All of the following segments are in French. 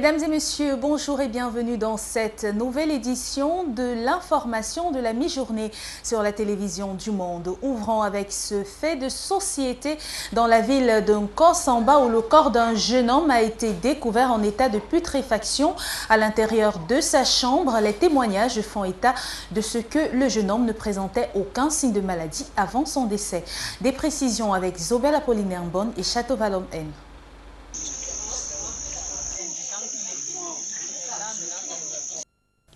Mesdames et messieurs, bonjour et bienvenue dans cette nouvelle édition de l'information de la mi-journée sur la télévision du Monde. Ouvrons avec ce fait de société dans la ville de Nkosamba où le corps d'un jeune homme a été découvert en état de putréfaction à l'intérieur de sa chambre. Les témoignages font état de ce que le jeune homme ne présentait aucun signe de maladie avant son décès. Des précisions avec Zobel Apollinaire Mbon et Château Valom N.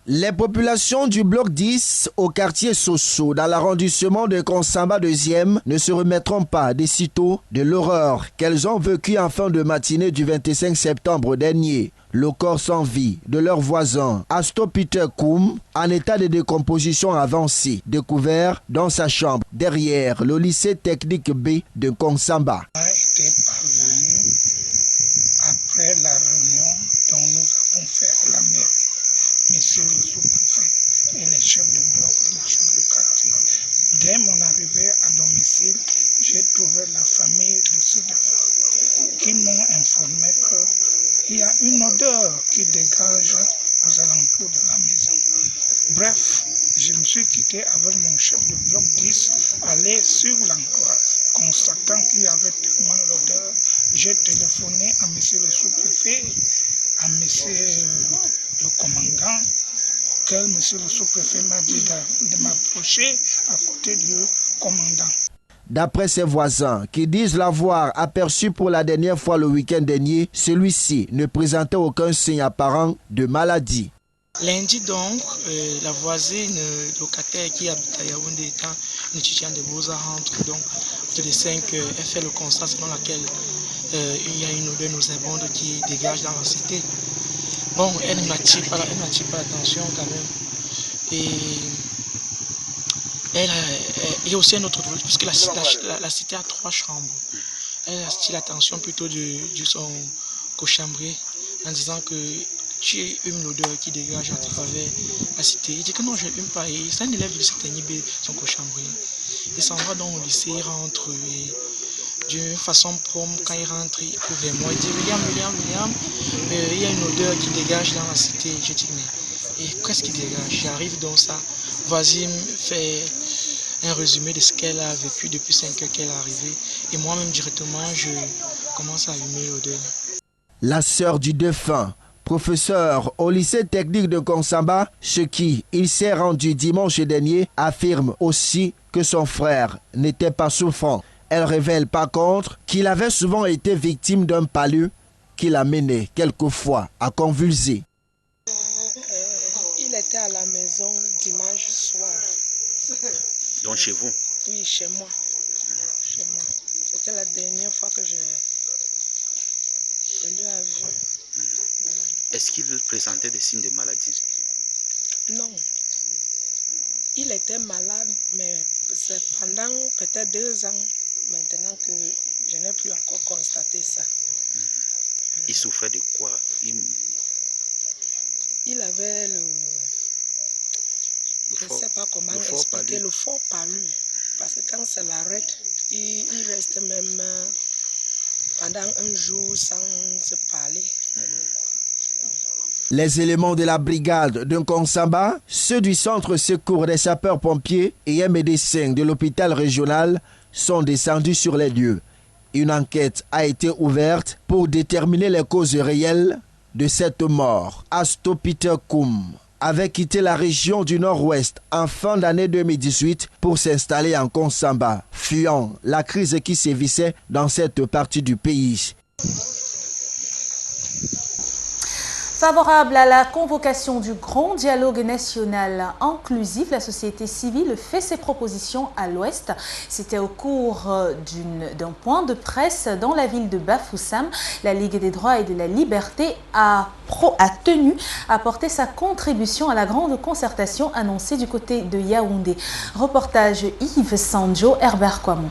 Les populations du bloc 10 au quartier Soso dans l'arrondissement de Nkosamba 2e ne se remettront pas des sitôt de l'horreur qu'elles ont vécue en fin de matinée du 25 septembre dernier. Le corps sans vie de leur voisin Asto Peter Koum en état de décomposition avancée, découvert dans sa chambre derrière le lycée technique B de Nkosamba. A été parvenu après la réunion dont nous avons fait à la mairie. Monsieur le sous-préfet et les chefs de bloc et les chefs de quartier. Dès mon arrivée à domicile, j'ai trouvé la famille de ce défunt qui m'ont informé qu'il y a une odeur qui dégage aux alentours de la maison. Bref, je me suis quitté avec mon chef de bloc 10, aller sur l'endroit. Constatant qu'il y avait tellement l'odeur, j'ai téléphoné à monsieur le sous-préfet, à monsieur le commandant, auquel monsieur le sous-préfet m'a dit de m'approcher à côté du commandant. D'après ses voisins qui disent l'avoir aperçu pour la dernière fois le week-end dernier, celui-ci ne présentait aucun signe apparent de maladie. Lundi donc, la voisine locataire qui habite à Yaoundé étant une étudiante de Beaux-Arts rentre donc de 5 heures. Elle fait le constat selon lequel il y a une odeur nauséabonde qui dégage dans la cité. Bon, elle ne m'attire pas l'attention quand même. Et il y a aussi un autre truc, puisque la cité a 3 chambres. Elle attire l'attention plutôt de son cochambrier en disant que tu humes l'odeur qui dégage à travers la cité. Il dit que non, je n'hume pas. Et c'est un élève du lycée technique B, son cochambrier. Il s'en va donc au lycée, il rentre et d'une façon prompte, quand il rentre, il court vers moi. Il dit William, il y a une odeur qui dégage dans la cité. Je dis mais qu'est-ce qui dégage? J'arrive donc ça. Voisine fait un résumé de ce qu'elle a vécu depuis 5 heures qu'elle est arrivée. Et moi-même directement, je commence à allumer l'odeur. La sœur du défunt, professeur au lycée technique de Nkosamba, ce qui il s'est rendu dimanche dernier, affirme aussi que son frère n'était pas souffrant. Elle révèle par contre qu'il avait souvent été victime d'un palu qui l'a mené quelquefois à convulser. Il était à la maison dimanche soir. Donc chez vous? Oui, chez moi. C'était la dernière fois que je lui ai vu. Est-ce qu'il présentait des signes de maladie? Non. Il était malade, mais c'est pendant peut-être 2 ans maintenant que je n'ai plus encore constaté ça. Il souffrait de quoi? Il avait je ne sais pas comment expliquer, le fort palu. Parce que quand ça l'arrête, il reste même pendant un jour sans se parler. Les éléments de la brigade de Nkosamba, ceux du centre secours des sapeurs-pompiers et un médecin de l'hôpital régional sont descendus sur les lieux. Une enquête a été ouverte pour déterminer les causes réelles de cette mort. Asto Peter Koum avait quitté la région du Nord-Ouest en fin d'année 2018 pour s'installer en Nkosamba, fuyant la crise qui sévissait dans cette partie du pays. Favorable à la convocation du grand dialogue national inclusif, la société civile fait ses propositions à l'Ouest. C'était au cours d'un point de presse dans la ville de Bafoussam. La Ligue des droits et de la liberté a tenu à apporter sa contribution à la grande concertation annoncée du côté de Yaoundé. Reportage Yves Sanjo, Herbert Kwamon.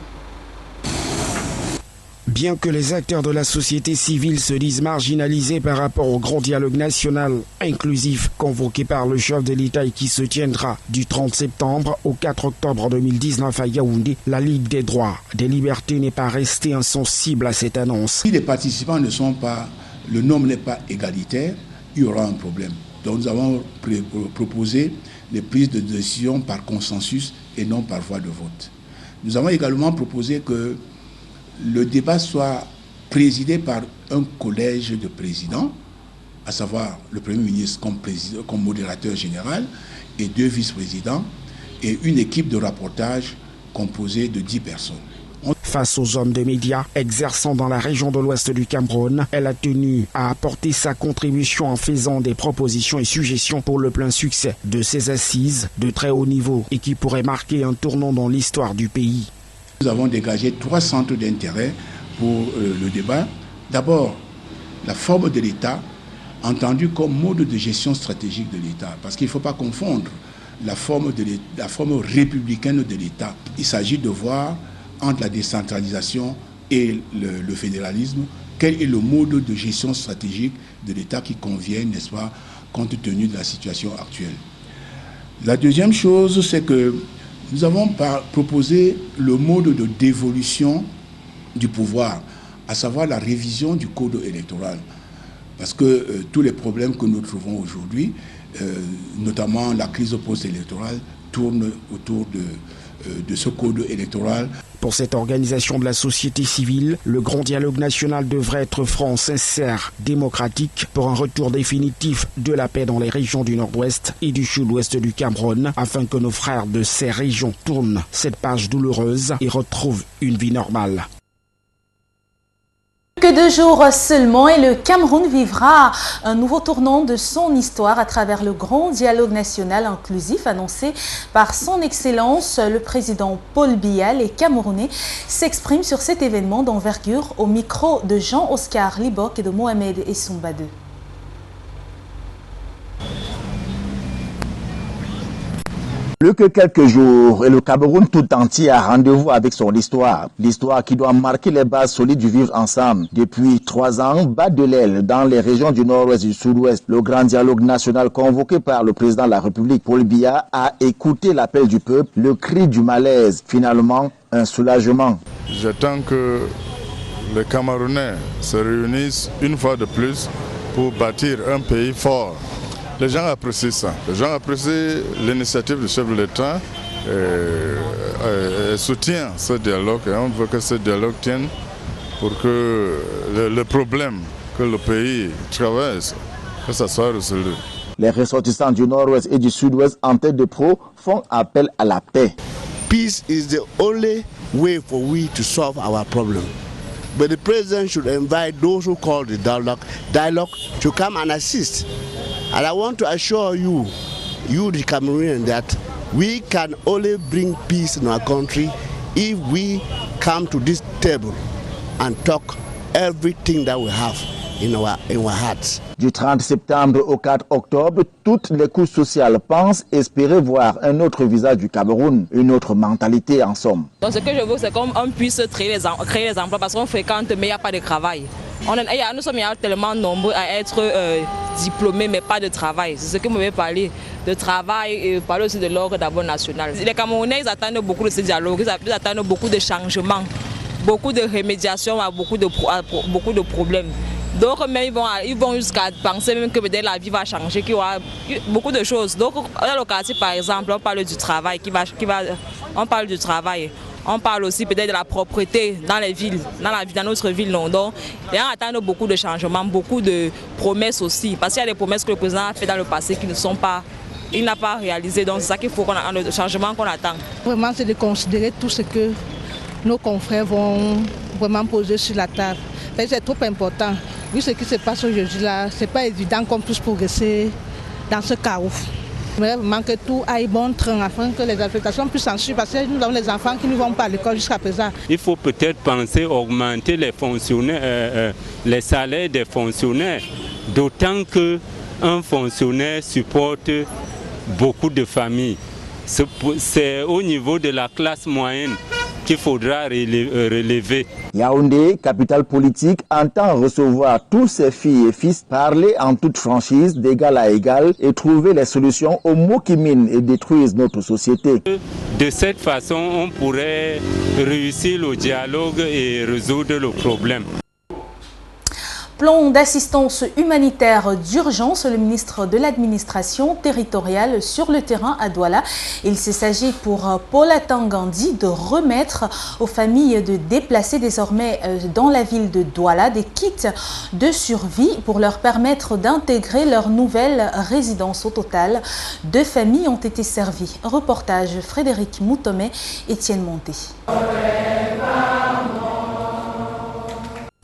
Bien que les acteurs de la société civile se disent marginalisés par rapport au grand dialogue national inclusif convoqué par le chef de l'État et qui se tiendra du 30 septembre au 4 octobre 2019 à Yaoundé, la Ligue des droits, des libertés n'est pas restée insensible à cette annonce. Si les participants ne sont pas le nombre n'est pas égalitaire, il y aura un problème. Donc nous avons proposé les prises de décision par consensus et non par voie de vote. Nous avons également proposé que le débat soit présidé par un collège de présidents, à savoir le Premier ministre comme modérateur général et 2 vice-présidents et une équipe de rapportage composée de 10 personnes. Face aux hommes de médias exerçant dans la région de l'ouest du Cameroun, elle a tenu à apporter sa contribution en faisant des propositions et suggestions pour le plein succès de ces assises de très haut niveau et qui pourraient marquer un tournant dans l'histoire du pays. Nous avons dégagé 3 centres d'intérêt pour le débat. D'abord, la forme de l'État, entendue comme mode de gestion stratégique de l'État, parce qu'il ne faut pas confondre la forme républicaine de l'État. Il s'agit de voir entre la décentralisation et le fédéralisme, quel est le mode de gestion stratégique de l'État qui convient, n'est-ce pas, compte tenu de la situation actuelle. La deuxième chose, c'est que nous avons proposé le mode de dévolution du pouvoir, à savoir la révision du code électoral. Parce que tous les problèmes que nous trouvons aujourd'hui, notamment la crise post-électorale, tournent autour de ce code électoral. Pour cette organisation de la société civile, le grand dialogue national devrait être franc, sincère, démocratique pour un retour définitif de la paix dans les régions du nord-ouest et du sud-ouest du Cameroun afin que nos frères de ces régions tournent cette page douloureuse et retrouvent une vie normale. Que 2 jours seulement et le Cameroun vivra un nouveau tournant de son histoire à travers le grand dialogue national inclusif annoncé par son Excellence le président Paul Biya. Les Camerounais s'expriment sur cet événement d'envergure au micro de Jean-Oscar Libok et de Mohamed Essoumbadou. Plus que quelques jours et le Cameroun tout entier a rendez-vous avec son histoire. L'histoire qui doit marquer les bases solides du vivre ensemble. Depuis 3 ans, bat de l'aile dans les régions du nord-ouest et du sud-ouest. Le grand dialogue national convoqué par le président de la République, Paul Biya, a écouté l'appel du peuple, le cri du malaise. Finalement, un soulagement. J'attends que les Camerounais se réunissent une fois de plus pour bâtir un pays fort. Les gens apprécient ça. Les gens apprécient l'initiative du chef de l'État et soutiennent ce dialogue. Et on veut que ce dialogue tienne pour que le problème que le pays traverse, que ça soit résolu. Les ressortissants du nord-ouest et du sud-ouest en tête de pro font appel à la paix. Peace is the only way for we to solve our problem. But the president should invite those who call the dialogue to come and assist. And I want to assure you, the Cameroonians, that we can only bring peace in our country if we come to this table and talk everything that we have in our hearts. Du 30 septembre au 4 octobre, toutes les couches sociales pensent espérer voir un autre visage du Cameroun, une autre mentalité en somme. Donc ce que je veux, c'est qu'on puisse créer les emplois parce qu'on fréquente mais il n'y a pas de travail. Nous sommes tellement nombreux à être diplômés mais pas de travail. C'est ce que vous m'avez parlé de travail et parler aussi de l'ordre d'abord national. Les Camerounais ils attendent beaucoup de ce dialogue, ils attendent beaucoup de changements, beaucoup de remédiation à beaucoup de problèmes. Donc mais ils vont jusqu'à penser même que peut-être la vie va changer, qu'il y aura beaucoup de choses. Donc dans le quartier par exemple, on parle du travail on parle du travail. On parle aussi peut-être de la propreté dans les villes, dans notre ville London. Les gens attendent beaucoup de changements, beaucoup de promesses aussi. Parce qu'il y a des promesses que le président a fait dans le passé qui ne sont pas, il n'a pas réalisé. Donc c'est ça qu'il faut qu'on a, le changement qu'on attend. Vraiment, c'est de considérer tout ce que nos confrères vont vraiment poser sur la table. C'est trop important. Vu ce qui se passe aujourd'hui là, c'est pas évident qu'on puisse progresser dans ce chaos. Mais vraiment que tout aille bon train afin que les affectations puissent s'en suivre parce que nous avons les enfants qui ne vont pas à l'école jusqu'à présent. Il faut peut-être penser à augmenter les fonctionnaires, les salaires des fonctionnaires, d'autant qu'un fonctionnaire supporte beaucoup de familles. C'est au niveau de la classe moyenne qu'il faudra relever. Yaoundé, capitale politique, entend recevoir tous ses filles et fils, parler en toute franchise, d'égal à égal et trouver les solutions aux maux qui minent et détruisent notre société. De cette façon, on pourrait réussir le dialogue et résoudre le problème. plan d'assistance humanitaire d'urgence, le ministre de l'administration territoriale sur le terrain à Douala. Il s'agit pour Paula Tangandi de remettre aux familles de déplacés désormais dans la ville de Douala des kits de survie pour leur permettre d'intégrer leur nouvelle résidence. Au total, 2 familles ont été servies. Reportage Frédéric Moutomé, Étienne Monté.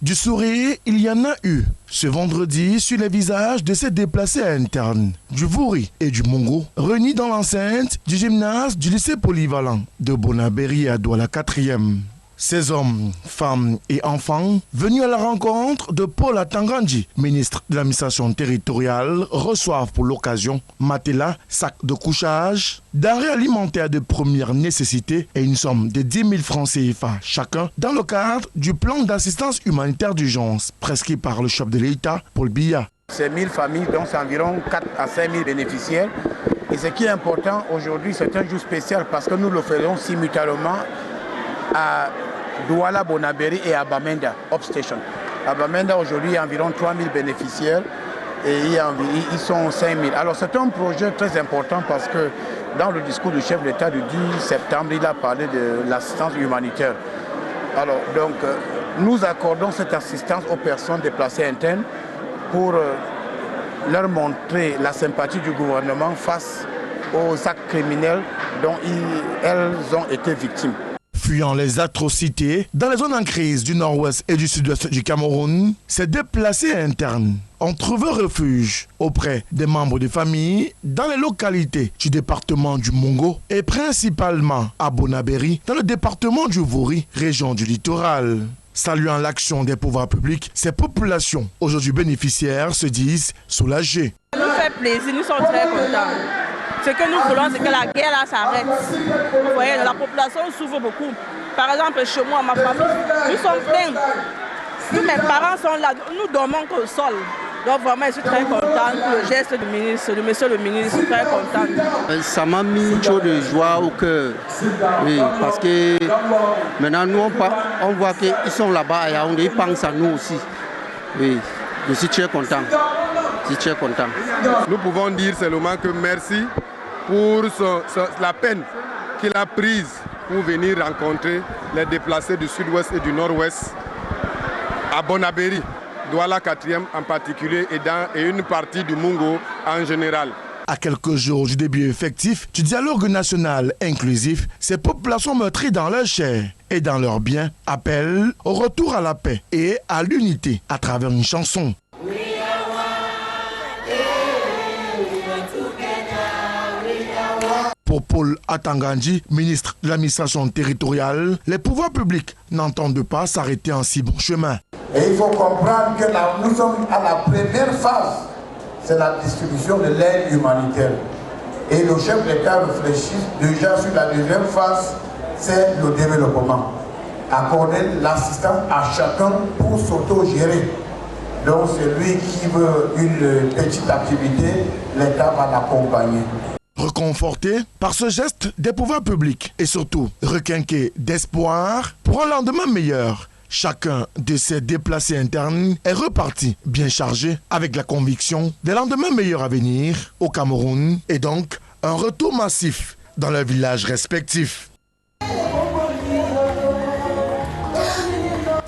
Du sourire, il y en a eu ce vendredi sur les visages de ces déplacés internes du Vouri et du Mongo, réunis dans l'enceinte du gymnase du lycée polyvalent de Bonabéry à Douala 4e. Ces hommes, femmes et enfants venus à la rencontre de Paula Tangandi, ministre de l'administration territoriale, reçoivent pour l'occasion matelas, sacs de couchage, denrées alimentaires de première nécessité et une somme de 10 000 francs CFA chacun dans le cadre du plan d'assistance humanitaire d'urgence prescrit par le chef de l'État, Paul Biya. Ces 1000 familles, donc c'est environ 4 à 5 000 bénéficiaires. Et ce qui est important aujourd'hui, c'est un jour spécial parce que nous le faisons simultanément à Douala, Bonabéry et à Bamenda, Upstation. À Bamenda, aujourd'hui, il y a environ 3 000 bénéficiaires et ils sont 5 000. Alors, c'est un projet très important parce que dans le discours du chef de l'État du 10 septembre, il a parlé de l'assistance humanitaire. Alors, donc, nous accordons cette assistance aux personnes déplacées internes pour leur montrer la sympathie du gouvernement face aux actes criminels dont elles ont été victimes. Fuyant les atrocités dans les zones en crise du nord-ouest et du sud-ouest du Cameroun, ces déplacés internes ont trouvé refuge auprès des membres de famille dans les localités du département du Mongo et principalement à Bonabéry, dans le département du Vouri, région du littoral. Saluant l'action des pouvoirs publics, ces populations, aujourd'hui bénéficiaires, se disent soulagées. Ça nous fait plaisir, nous sommes très contents. Ce que nous voulons, c'est que la guerre là s'arrête. Vous voyez, la population souffre beaucoup. Par exemple, chez moi, ma famille, nous sommes pleins. Si mes parents sont là, nous dormons qu'au sol. Donc vraiment, je suis très contente pour le geste du ministre, de monsieur le ministre, je suis très contente. Ça m'a mis chaud de joie au cœur. Oui, parce que maintenant, nous, on voit qu'ils sont là-bas à Yaoundé, ils pensent à nous aussi. Oui, je suis très content. Très content. Nous pouvons dire seulement que merci pour la peine qu'il a prise pour venir rencontrer les déplacés du sud-ouest et du nord-ouest à Bonabéry, Douala 4e en particulier et une partie du Mongo en général. À quelques jours du début effectif du dialogue national inclusif, ces populations meurtries dans leur chair et dans leurs biens appellent au retour à la paix et à l'unité à travers une chanson. Pour Paul Tangandi, ministre de l'administration territoriale, les pouvoirs publics n'entendent pas s'arrêter en si bon chemin. Et il faut comprendre que nous sommes à la première phase, c'est la distribution de l'aide humanitaire. Et le chef d'État réfléchit déjà sur la deuxième phase, c'est le développement. Accorder l'assistance à chacun pour s'auto-gérer. Donc celui qui veut une petite activité, l'État va l'accompagner. Reconforté par ce geste des pouvoirs publics et surtout requinqué d'espoir pour un lendemain meilleur, chacun de ces déplacés internes est reparti bien chargé avec la conviction des lendemains meilleurs à venir au Cameroun et donc un retour massif dans leurs villages respectifs.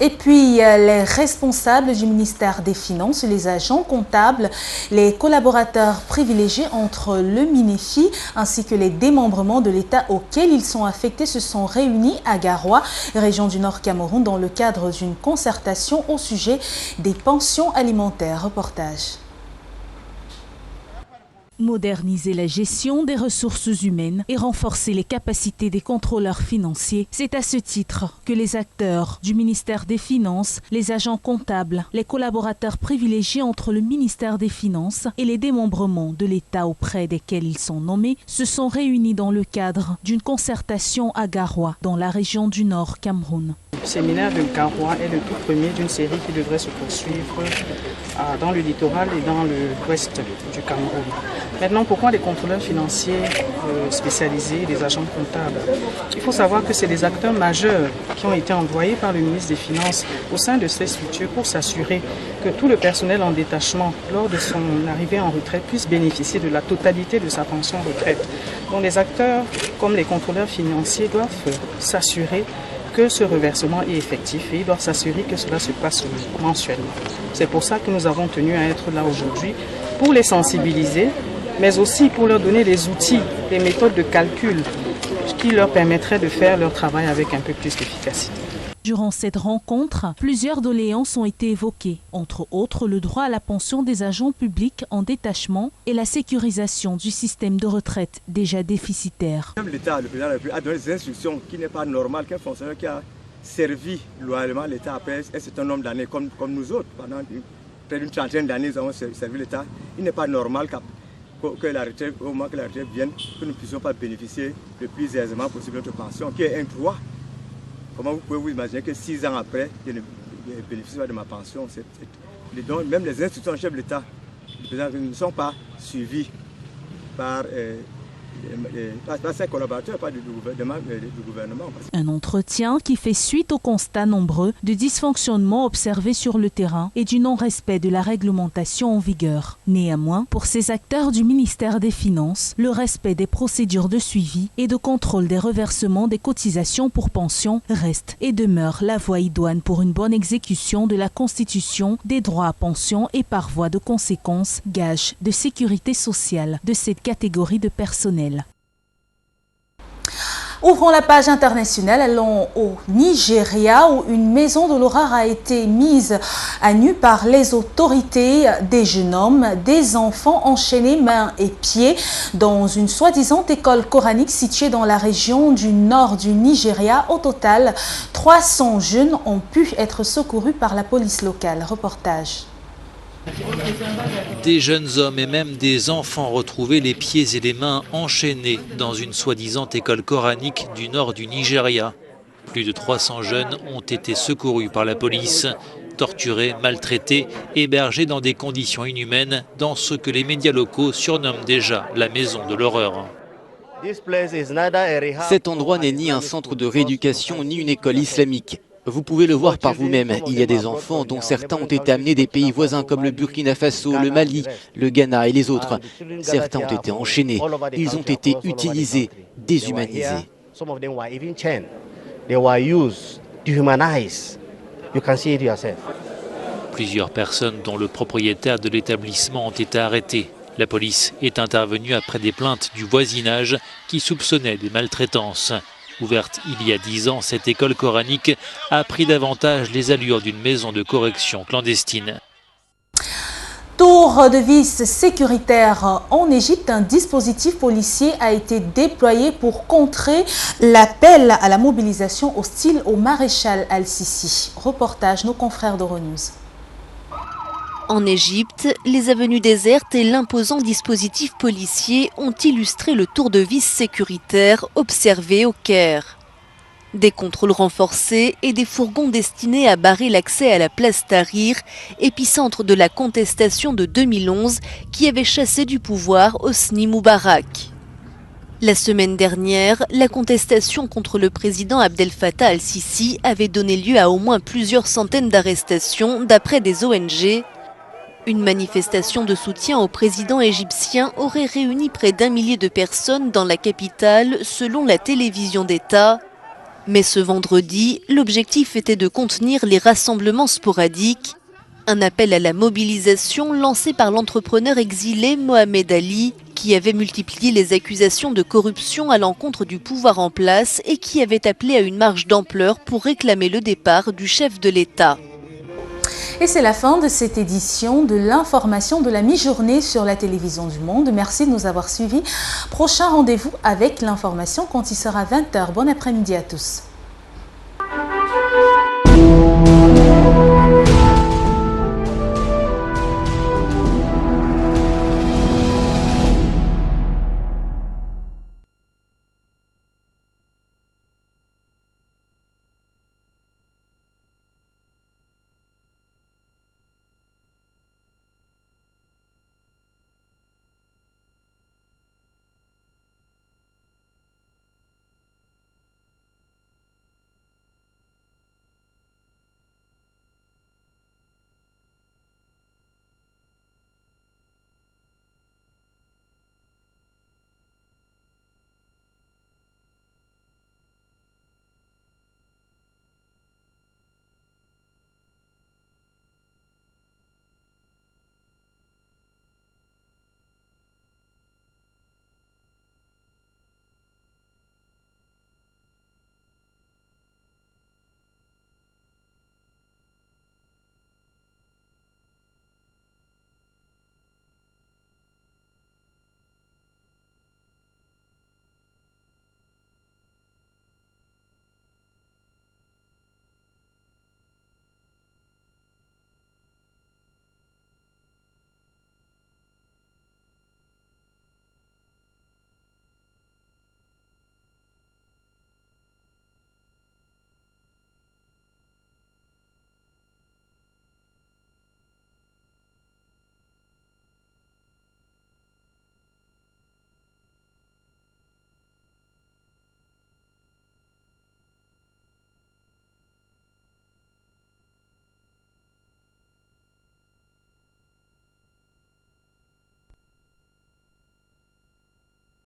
Et puis, les responsables du ministère des Finances, les agents comptables, les collaborateurs privilégiés entre le MINEFI ainsi que les démembrements de l'État auxquels ils sont affectés se sont réunis à Garoua, région du Nord Cameroun, dans le cadre d'une concertation au sujet des pensions alimentaires. Reportage. Moderniser la gestion des ressources humaines et renforcer les capacités des contrôleurs financiers. C'est à ce titre que les acteurs du ministère des Finances, les agents comptables, les collaborateurs privilégiés entre le ministère des Finances et les démembrements de l'État auprès desquels ils sont nommés se sont réunis dans le cadre d'une concertation à Garoua, dans la région du Nord Cameroun. Le séminaire de Garoua est le tout premier d'une série qui devrait se poursuivre dans le littoral et dans l'ouest du Cameroun. Maintenant, pourquoi les contrôleurs financiers spécialisés, les agents comptables? Il faut savoir que c'est des acteurs majeurs qui ont été envoyés par le ministre des Finances au sein de ces structures pour s'assurer que tout le personnel en détachement, lors de son arrivée en retraite, puisse bénéficier de la totalité de sa pension retraite. Donc les acteurs, comme les contrôleurs financiers, doivent s'assurer que ce reversement est effectif et ils doivent s'assurer que cela se passe mensuellement. C'est pour ça que nous avons tenu à être là aujourd'hui, pour les sensibiliser, mais aussi pour leur donner des outils, des méthodes de calcul qui leur permettraient de faire leur travail avec un peu plus d'efficacité. Durant cette rencontre, plusieurs doléances ont été évoquées, entre autres le droit à la pension des agents publics en détachement et la sécurisation du système de retraite déjà déficitaire. L'État, le président de la République, a donné des instructions qui n'est pas normal qu'un fonctionnaire qui a servi loyalement l'État après un certain nombre d'années, comme nous autres, pendant près d'une trentaine d'années, nous avons servi l'État. Il n'est pas normal que la retraite, au moment que la retraite vienne, que nous ne puissions pas bénéficier le plus aisément possible de notre pension, qui est un droit. Comment vous pouvez vous imaginer que 6 ans après, je ne bénéficie pas de ma pension? Donc, même les institutions chefs de l'État ne sont pas suivies par ses collaborateurs, pas du gouvernement. Un entretien qui fait suite aux constats nombreux de dysfonctionnements observés sur le terrain et du non-respect de la réglementation en vigueur. Néanmoins, pour ces acteurs du ministère des Finances, le respect des procédures de suivi et de contrôle des reversements des cotisations pour pension reste et demeure la voie idoine pour une bonne exécution de la Constitution, des droits à pension et par voie de conséquence, gage de sécurité sociale de cette catégorie de personnel. Ouvrons la page internationale, allons au Nigeria où une maison de l'horreur a été mise à nu par les autorités. Des jeunes hommes, des enfants enchaînés mains et pieds dans une soi-disant école coranique située dans la région du nord du Nigeria. Au total, 300 jeunes ont pu être secourus par la police locale. Reportage. Des jeunes hommes et même des enfants retrouvés les pieds et les mains enchaînés dans une soi-disant école coranique du nord du Nigeria. Plus de 300 jeunes ont été secourus par la police, torturés, maltraités, hébergés dans des conditions inhumaines dans ce que les médias locaux surnomment déjà la maison de l'horreur. Cet endroit n'est ni un centre de rééducation ni une école islamique. Vous pouvez le voir par vous-même, il y a des enfants dont certains ont été amenés des pays voisins comme le Burkina Faso, le Mali, le Ghana et les autres. Certains ont été enchaînés, ils ont été utilisés, déshumanisés. Plusieurs personnes dont le propriétaire de l'établissement ont été arrêtées. La police est intervenue après des plaintes du voisinage qui soupçonnait des maltraitances. Ouverte il y a 10 ans, cette école coranique a pris davantage les allures d'une maison de correction clandestine. Tour de vis sécuritaire en Égypte, un dispositif policier a été déployé pour contrer l'appel à la mobilisation hostile au maréchal Al-Sisi. Reportage nos confrères d'Euronews. En Égypte, les avenues désertes et l'imposant dispositif policier ont illustré le tour de vis sécuritaire observé au Caire. Des contrôles renforcés et des fourgons destinés à barrer l'accès à la place Tahrir, épicentre de la contestation de 2011 qui avait chassé du pouvoir Hosni Moubarak. La semaine dernière, la contestation contre le président Abdel Fattah al-Sisi avait donné lieu à au moins plusieurs centaines d'arrestations d'après des ONG. Une manifestation de soutien au président égyptien aurait réuni près d'1 millier de personnes dans la capitale, selon la télévision d'État. Mais ce vendredi, l'objectif était de contenir les rassemblements sporadiques. Un appel à la mobilisation lancé par l'entrepreneur exilé Mohamed Ali, qui avait multiplié les accusations de corruption à l'encontre du pouvoir en place et qui avait appelé à une marche d'ampleur pour réclamer le départ du chef de l'État. Et c'est la fin de cette édition de l'information de la mi-journée sur la télévision du Monde. Merci de nous avoir suivis. Prochain rendez-vous avec l'information quand il sera 20h. Bon après-midi à tous.